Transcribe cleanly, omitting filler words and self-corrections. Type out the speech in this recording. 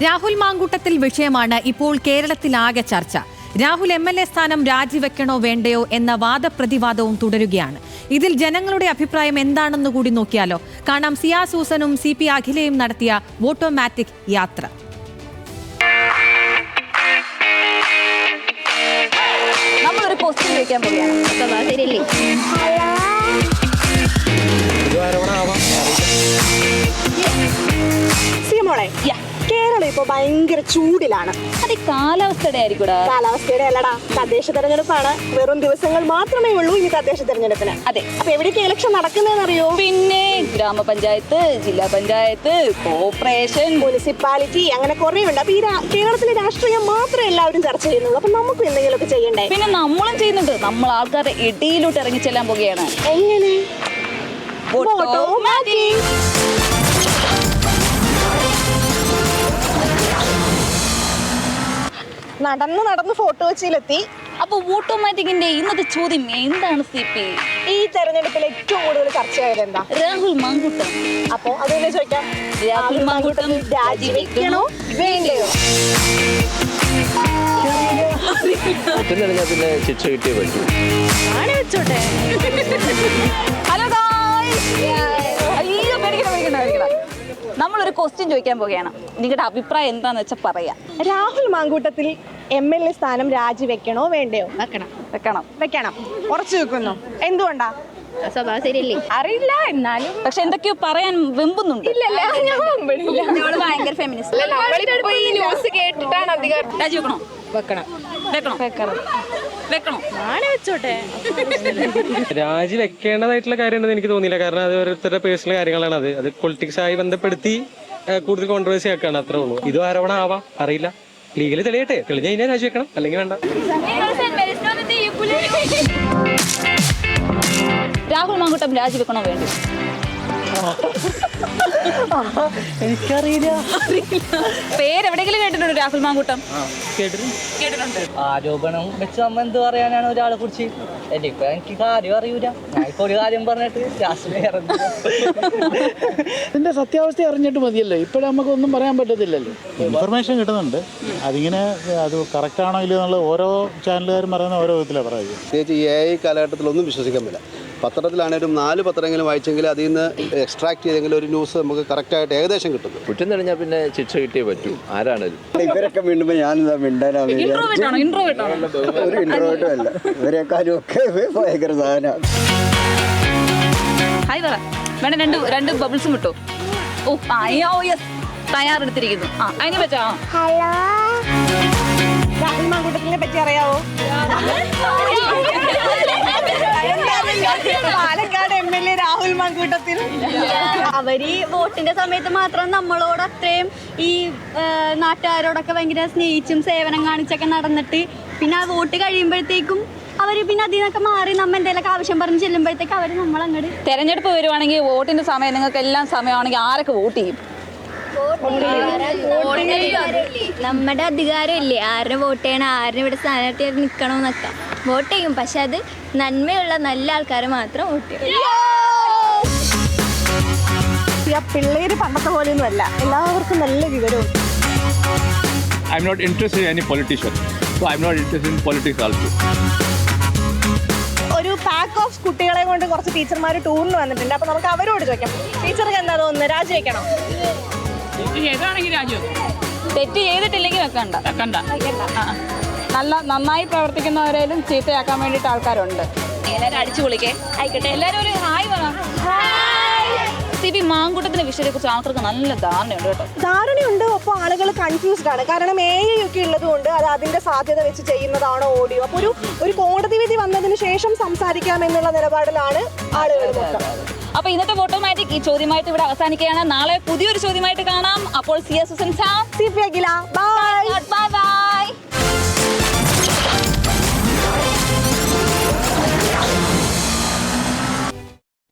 രാഹുൽ മാങ്കൂട്ടത്തിൽ വിഷയമാണ് ഇപ്പോൾ കേരളത്തിലാകെ ചർച്ച. രാഹുൽ MLA സ്ഥാനം രാജിവെക്കണോ വേണ്ടയോ എന്ന വാദപ്രതിവാദവും തുടരുകയാണ്. ഇതിൽ ജനങ്ങളുടെ അഭിപ്രായം എന്താണെന്ന് കൂടി നോക്കിയാലോ? കാണാം സിയാ സൂസനും CP അഖിലയും നടത്തിയ വോട്ടോമാറ്റിക് യാത്ര. നമ്മളൊരു ക്വസ്റ്റ്യൻ ചോദിക്കാൻ പോവുകയാണ്. ശരിയല്ലേ? സിയമോളെ, കേരളം ഇപ്പൊ ഭയങ്കര ചൂടിലാണ്. അത് കാലാവസ്ഥയുടെ ആയിരിക്കും. കാലാവസ്ഥയുടെ അല്ലടാ, തദ്ദേശ തെരഞ്ഞെടുപ്പാണ്. വെറും ദിവസങ്ങൾ മാത്രമേ ഉള്ളൂ ഇനി തദ്ദേശ തെരഞ്ഞെടുപ്പിന്. അതെ. അപ്പൊ എവിടേക്ക് ഇലക്ഷൻ നടക്കുന്നതെന്നറിയോ? പിന്നെ ഗ്രാമപഞ്ചായത്ത്, ജില്ലാ പഞ്ചായത്ത്, കോർപ്പറേഷൻ, മുനിസിപ്പാലിറ്റി, അങ്ങനെ കുറെ ഉണ്ട്. അപ്പൊ ഈ കേരളത്തിലെ രാഷ്ട്രീയം മാത്രമേ എല്ലാവരും ചർച്ച ചെയ്യുന്നുള്ളൂ. അപ്പൊ നമുക്കും എന്തെങ്കിലുമൊക്കെ ചെയ്യണ്ടേ? പിന്നെ നമ്മളും ചെയ്യുന്നുണ്ട്. നമ്മൾ ആൾക്കാരുടെ ഇടയിലോട്ട് ഇറങ്ങി ചെല്ലാൻ പോകുകയാണ്. എങ്ങനെ? നടന്ന് ഫോട്ടോ വെച്ചിലെത്തി. അപ്പൊ ഓട്ടോമാറ്റിക്കിന്റെ ഇന്നത്തെ ചോദ്യം എന്താണ് CP? ഈ തെരഞ്ഞെടുപ്പിൽ ഏറ്റവും കൂടുതൽ ചർച്ചയായത് എന്താ? രാഹുൽ മാങ്കൂട്ടം. അപ്പൊ അത് തന്നെ ചോദിക്കാം. രാഹുൽ മാങ്കൂട്ടം രാജിവെക്കണോ വേണ്ടയോ? പിന്നെ ശിക്ഷ കിട്ടിയേ പറ്റൂ. ഹലോ നമ്മളൊരു ക്വസ്റ്റ്യൻ ചോദിക്കാൻ പോവുകയാണ്. നിങ്ങളുടെ അഭിപ്രായം എന്താന്ന് വെച്ചാൽ പറയാം. രാഹുൽ മാങ്കൂട്ടത്തിൽ MLA സ്ഥാനം രാജിവെക്കണോ വേണ്ടയോ? വെക്കണം. ഉറച്ചു വെക്കുന്നു. എന്തുകൊണ്ടാ? ശരിയല്ലേ? അറിയില്ല, എന്നാലും പക്ഷെ എന്തൊക്കെയോ പറയാൻ വെമ്പുന്നുണ്ട്. ഭയങ്കര ഫെമിനിസ്റ്റ്. ഈ ന്യൂസ് കേട്ടിട്ടാണ് അധികം. രാജിവെക്കണോ? വെക്കണം. രാജി വെക്കേണ്ടതായിട്ടുള്ള കാര്യമാണെന്ന് എനിക്ക് തോന്നിയില്ല. കാരണം അത് ഓരോരുത്തരുടെ പേഴ്സണൽ കാര്യങ്ങളാണ്. അത് പൊളിറ്റിക്സ് ആയി ബന്ധപ്പെടുത്തി കൂടുതൽ കോൺട്രവേഴ്സി ആക്കാണ്. അത്രേ ഉള്ളൂ. ഇതും ആരോപണം ആവാം, അറിയില്ല. ലീഗലി തെളിയട്ടെ. തെളിഞ്ഞ കഴിഞ്ഞാൽ രാജിവെക്കണം, അല്ലെങ്കിൽ വേണ്ട. രാഹുൽ മാങ്കൂട്ടം രാജിവെക്കണോ വേണ്ടി? എനിക്കറിയില്ല. പേരെവിടെയെങ്കിലും കേട്ടിട്ടുണ്ടോ രാഹുൽ മാങ്കൂട്ടം? കേട്ടിട്ടുണ്ട്. ആരോപണം വെച്ച് നമ്മ എന്ത് പറയാനാണ് ഒരാളെ കുറിച്ച്? എനിക്ക് കാര്യം അറിയൂല. ഞാനിപ്പോ ഒരു കാര്യം പറഞ്ഞിട്ട് ഇതിന്റെ സത്യാവസ്ഥ അറിഞ്ഞിട്ട് മതിയല്ലോ. ഇപ്പോഴും നമുക്കൊന്നും പറയാൻ പറ്റത്തില്ലല്ലോ. ഇൻഫർമേഷൻ കിട്ടുന്നുണ്ട്. അതിങ്ങനെ അത് കറക്റ്റ് ആണോ ഇല്ലയോ എന്നുള്ള ഓരോ ചാനലുകാരും പറയുന്ന ഓരോ വിധത്തിലാണ് പറയുക. പ്രത്യേകിച്ച് AI കാലഘട്ടത്തിലൊന്നും വിശ്വസിക്കാൻ പറ്റില്ല. പത്രത്തിലാണെങ്കിലും 4 പത്രമെങ്കിലും വായിച്ചെങ്കിൽ അതിൽ നിന്ന് എക്സ്ട്രാക്ട് ചെയ്തെങ്കിലും ഒരു ന്യൂസ് നമുക്ക് കറക്റ്റായിട്ട് ഏകദേശം കിട്ടും. കുറ്റം തെളിഞ്ഞാൽ പിന്നെ ശിക്ഷ കിട്ടിയേ പറ്റൂ. ആരാണത്? ഇവരൊക്കെ വീണ്ടുമ്പോൾ ഞാനെന്താ മിണ്ടാനാ? ഒരു ഇൻട്രോവേർട്ടും അല്ല. ഇവരെക്കാളും ഒക്കെ ഭയങ്കര സാധനമാണ്. ഹായ് പറ. വേണം രണ്ട് ബബിൾസും വിട്ടു. ഓ യെസ്, തയ്യാറെടുത്തിരിക്കുന്നു. അതിനെ പറ്റാ. ഹലോ, രാഹുൽ മാങ്കൂട്ടത്തിനെ പറ്റി അറിയാവോ? പാലക്കാട് MLA രാഹുൽ മാങ്കൂട്ടത്തിൽ. അവര് വോട്ടിന്റെ സമയത്ത് മാത്രം നമ്മളോട് അത്രയും ഈ നാട്ടുകാരോടൊക്കെ ഭയങ്കര സ്നേഹിച്ചും സേവനം കാണിച്ചൊക്കെ നടന്നിട്ട് പിന്നെ ആ വോട്ട് കഴിയുമ്പോഴത്തേക്കും അവര് പിന്നെ അതിൽ നിന്നൊക്കെ മാറി നമ്മ എന്തെങ്കിലുമൊക്കെ ആവശ്യം പറഞ്ഞ് ചെല്ലുമ്പോഴത്തേക്ക് അവര് നമ്മളങ്ങോട്ട്. തെരഞ്ഞെടുപ്പ് വരുവാണെങ്കിൽ വോട്ടിന്റെ സമയം നിങ്ങൾക്ക് എല്ലാം സമയമാണെങ്കിൽ ആരൊക്കെ വോട്ട് ചെയ്യും? നമ്മുടെ അധികാരമില്ലേ ആരുടെ വോട്ട് ചെയ്യണം, ആരുടെ ഇവിടെ സ്ഥാനാർത്ഥിയായിട്ട് നിൽക്കണമെന്നൊക്കെ വോട്ട് ചെയ്യും. പക്ഷെ അത് നന്മയുള്ള നല്ല ആൾക്കാരെ മാത്രം വോട്ട് ചെയ്യും. പിള്ളേര് പണ്ടത്തെ പോലെയൊന്നും അല്ല. എല്ലാവർക്കും നല്ല വിവരവും. I'm not interested in any politician, so I'm not interested in politics also. ഒരു പാക്ക് ഓഫ് കുട്ടികളെ കൊണ്ട് കുറച്ച് ടീച്ചർമാർ ടൂറിന് വന്നിട്ടുണ്ട്. അപ്പൊ നമുക്ക് അവരോട് ചോദിക്കാം. ടീച്ചർക്ക് എന്താ തോന്നുന്നത്? രാജിവെക്കണോ? തെറ്റ് ചെയ്തിട്ടില്ലെങ്കിൽ വെക്കണ്ട. നന്നായി പ്രവർത്തിക്കുന്നവരേലും ചീത്തയാക്കാൻ വേണ്ടിയിട്ട് ആൾക്കാരുണ്ട്. എല്ലാവരും അടിച്ചു പൊളിക്കേ. ആയിക്കോട്ടെ, എല്ലാവരും ഒരു ഹായ് പറ. CP മാങ്കൂട്ടത്തിന്റെ വിഷയത്തെ കുറിച്ച് ആൾക്കാർക്ക് നല്ല ധാരണയുണ്ട് കേട്ടോ. ധാരണയുണ്ട്. ഒപ്പം ആളുകൾ കൺഫ്യൂസ്ഡ് ആണ്. കാരണം AI ഒക്കെ ഉള്ളത് കൊണ്ട് അത് അതിന്റെ സാധ്യത വെച്ച് ചെയ്യുന്നതാണോ ഓഡിയോ. അപ്പൊ ഒരു കോടതി വിധി വന്നതിന് ശേഷം സംസാരിക്കാം എന്നുള്ള നിലപാടിലാണ് ആളുകൾ. അപ്പൊ ഇന്നത്തെ ഓട്ടോമാറ്റിക് ഈ ചോദ്യമായിട്ട് ഇവിടെ അവസാനിക്കുകയാണ്. നാളെ പുതിയൊരു ചോദ്യമായിട്ട് കാണാം. അപ്പോൾ സിയാ സൂസൻ, CP അഖില, ബൈ.